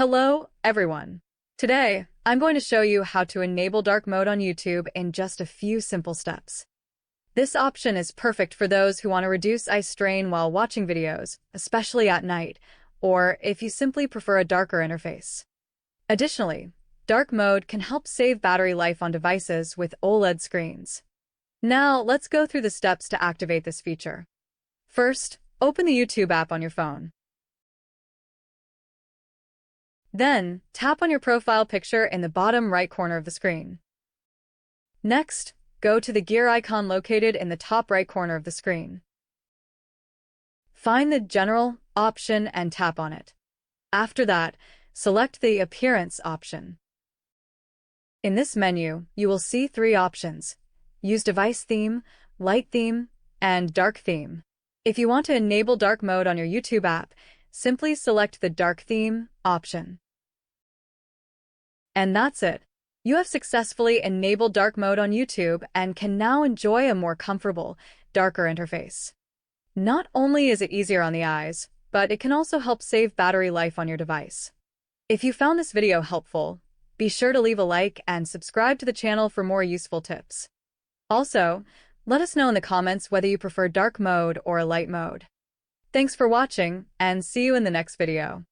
Hello, everyone. Today, I'm going to show you how to enable dark mode on YouTube in just a few simple steps. This option is perfect for those who want to reduce eye strain while watching videos, especially at night, or if you simply prefer a darker interface. Additionally, dark mode can help save battery life on devices with OLED screens. Now, let's go through the steps to activate this feature. First, open the YouTube app on your phone. Then, tap on your profile picture in the bottom right corner of the screen. Next, go to the gear icon located in the top right corner of the screen. Find the General option and tap on it. After that, select the Appearance option. In this menu, you will see three options: Use Device Theme, Light Theme, and Dark Theme. If you want to enable dark mode on your YouTube app, simply select the Dark Theme option. And that's it. You have successfully enabled dark mode on YouTube and can now enjoy a more comfortable, darker interface. Not only is it easier on the eyes, but it can also help save battery life on your device. If you found this video helpful, be sure to leave a like and subscribe to the channel for more useful tips. Also, let us know in the comments whether you prefer dark mode or light mode. Thanks for watching, and see you in the next video.